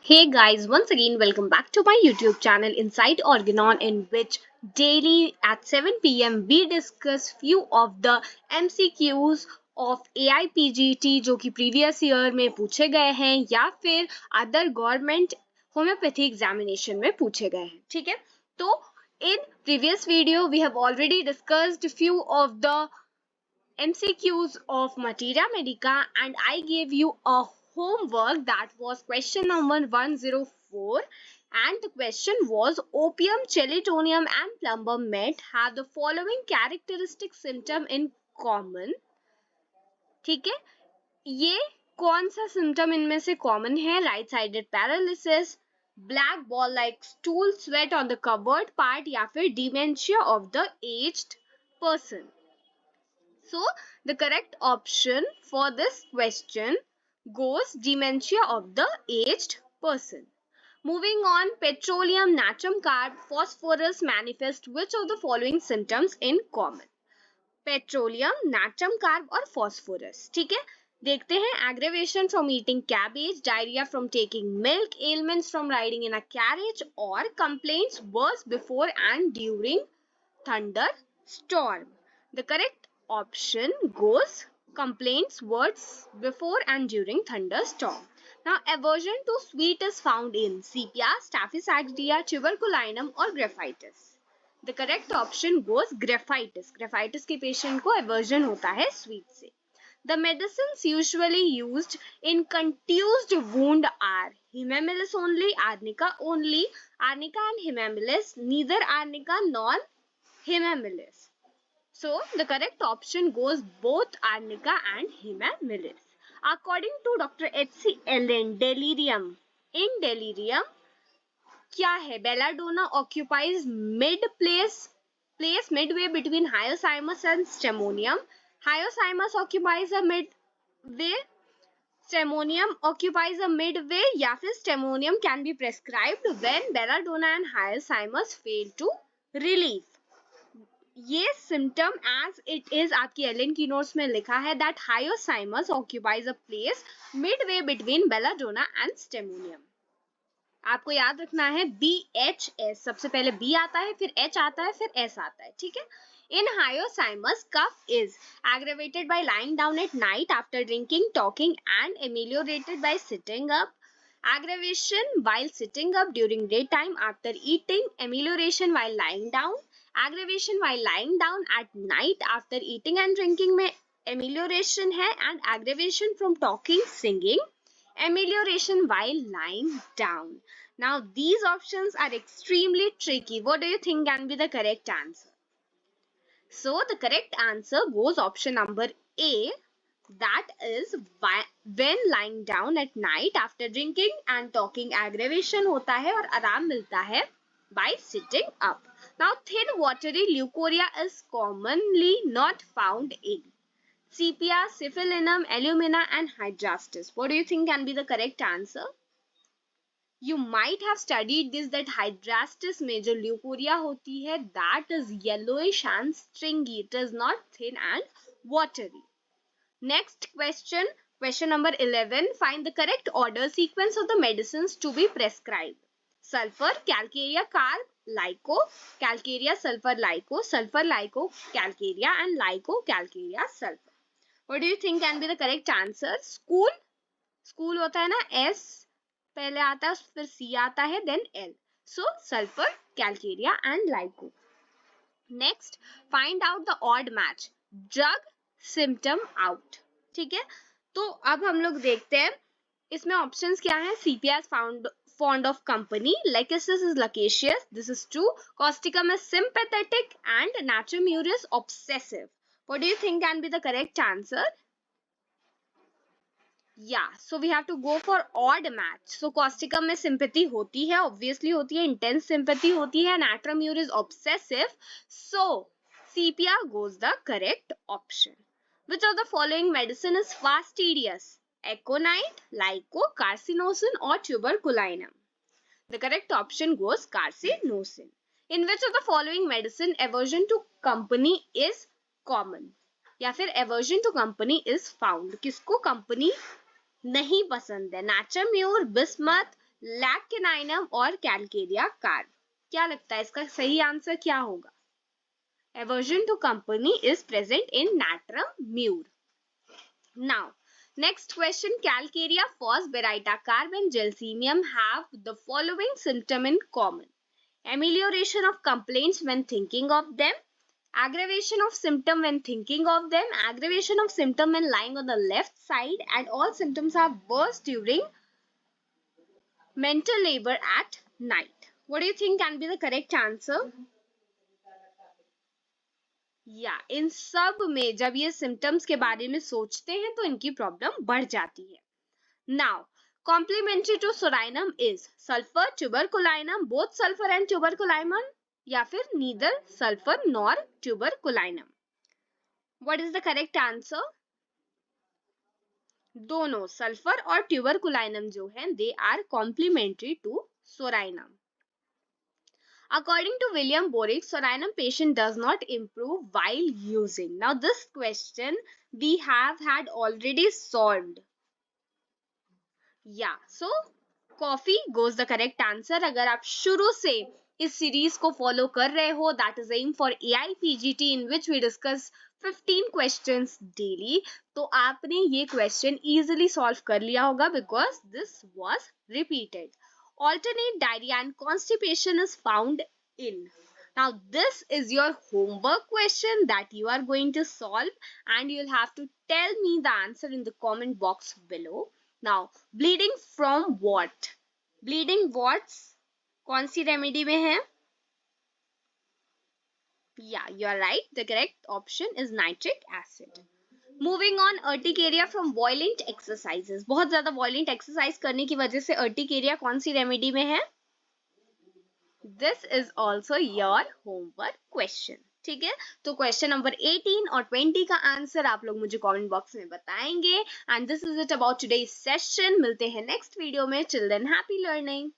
Hey guys, once again welcome back to my YouTube channel Inside Organon, in which daily at 7 p.m. we discuss few of the MCQs of AIPGT जो कि previous year में पूछे गए हैं या फिर other government homeopathy examination में पूछे गए हैं. ठीक है, तो in previous video we have already discussed few of the MCQs of Materiamedica and I gave you a homework that was question number 104, and the question was opium, chelitonium and plumber met have the following characteristic symptom in common. ठीक है, ये कौन सा symptom इनमें से common है? right sided paralysis, black ball like stool, sweat on the covered part या फिर dementia of the aged person. So the correct option for this question goes dementia of the aged person. Moving on, petroleum, natrium carb, phosphorus manifest which of the following symptoms in common? Petroleum, natrium carb और phosphorus. ठीक है, देखते हैं. Aggravation from eating cabbage, diarrhea from taking milk, ailments from riding in a carriage, or complaints worse before and during thunderstorm. The correct option goes complaints words before and during thunderstorm. Now, aversion to sweet is found in sepia, staphysaxia, tuberculinum or graphitis. The correct option goes graphitis. Graphitis के patient को aversion होता है sweet से. The medicines usually used in contused wound are Hemamyllis only, Arnica only, Arnica and Hemamyllis, neither Arnica nor Hemamyllis. So the correct option goes both Arnica and Hemamyllis. According to Dr. H.C. Allen, delirium. In delirium, क्या है? Belladonna occupies place midway between hyoscyamus and stemmonium. Hyoscyamus occupies a midway. Stemmonium occupies a midway या फिर stemmonium can be prescribed when belladonna and hyoscyamus fail to relieve. ये symptom as it is आपकी Elon की notes में लिखा है that hyoscyamus occupies a place midway between belladonna and stemmonium. आपको याद रखना है BHS, सबसे पहले B आता है, फिर H आता है, फिर S आता है. ठीक है. In hyoscyamus, cough is aggravated by lying down at night after drinking, talking and ameliorated by sitting up. Aggravation while sitting up during daytime after eating, amelioration while lying down. Aggravation while lying down at night after eating and drinking में amelioration है, and aggravation from talking, singing, amelioration while lying down. Now these options are extremely tricky. What do you think can be the correct answer? So the correct answer goes option number A, that is when lying down at night after drinking and talking aggravation होता है और आराम मिलता है by sitting up. Now thin watery leucorrhea is commonly not found in sepia, syphilinum, alumina and hydrastis. What do you think can be the correct answer? You might have studied this that hydrastis में जो leucorrhea होती है that is yellowish and stringy. It is not thin and watery. Next question, question number 11. Find the correct order sequence of the medicines to be prescribed. Sulfur, calcarea, carb, lyco, calcarea, sulfur, lyco, calcarea and lyco, calcarea, sulfur. What do you think can be the correct answer? School होता है ना, S पहले आता है, फिर C आता है, then L. So sulfur, calcarea and lyco. Next, find out the odd match. Drug, symptom out. ठीक है, तो अब हम लोग देखते हैं इसमें ऑप्शंस क्या हैं. sepia is fond of company, lachesis is loquacious, this is true, causticum is sympathetic and natrium is obsessive. What do you think can be the correct answer? Yeah, so we have to go for odd match. So causticum में sympathy होती है, obviously होती है, intense sympathy होती है, natrium is obsessive. So sepia goes the correct option. Which of the following medicine is fastidious? Aconite, lyco, carcinosin or tuberculinum? The correct option goes carcinosin. In which of the following medicine aversion to company is common? या फिर aversion to company is found? किसको company नहीं पसंद है? Natrium, bismuth, लैक्टिनाइनम और Calcarea carb. क्या लगता है इसका सही आंसर क्या होगा? Aversion to company is present in natrum mure. Now, next question. Calcarea, phos, beritacarb and gelsemium have the following symptom in common. Amelioration of complaints when thinking of them, aggravation of symptom when thinking of them, aggravation of symptom when lying on the left side, and all symptoms are worse during mental labor at night. What do you think can be the correct answer? या इन सब में जब ये symptoms के बारे में सोचते हैं तो इनकी प्रॉब्लम बढ़ जाती है। Now complementary to psorinum is sulphur, tuberculinum, both sulphur and tuberculinum, या फिर neither sulphur nor tuberculinum. What is the correct answer? दोनों सल्फर और ट्यूबरकुलाइनम जो है they are complementary to psorinum. According to William Borick, soranum patient does not improve while using. Now this question we have had already solved. Yeah, so coffee goes the correct answer. अगर आप शुरू से इस series को follow कर रहे हो, that is aim for AIPGT in which we discuss 15 questions daily, तो आपने ये question easily solve कर लिया होगा because this was repeated. Alternate diarrhea and constipation is found in. Now this is your homework question that you are going to solve and you'll have to tell me the answer in the comment box below. Now bleeding from what? Bleeding what's कौन सी remedy में है? Yeah, you are right. The correct option is nitric acid. Moving on, urticaria from violent exercises. बहुत ज्यादा violent exercise करने की वजह से urticaria कौन सी रेमेडी में है? This is also your homework question. ठीक है, तो क्वेश्चन नंबर 18 और 20 का आंसर आप लोग मुझे कमेंट बॉक्स में बताएंगे। And this is it about today's session. मिलते हैं नेक्स्ट वीडियो में। Till than happy learning.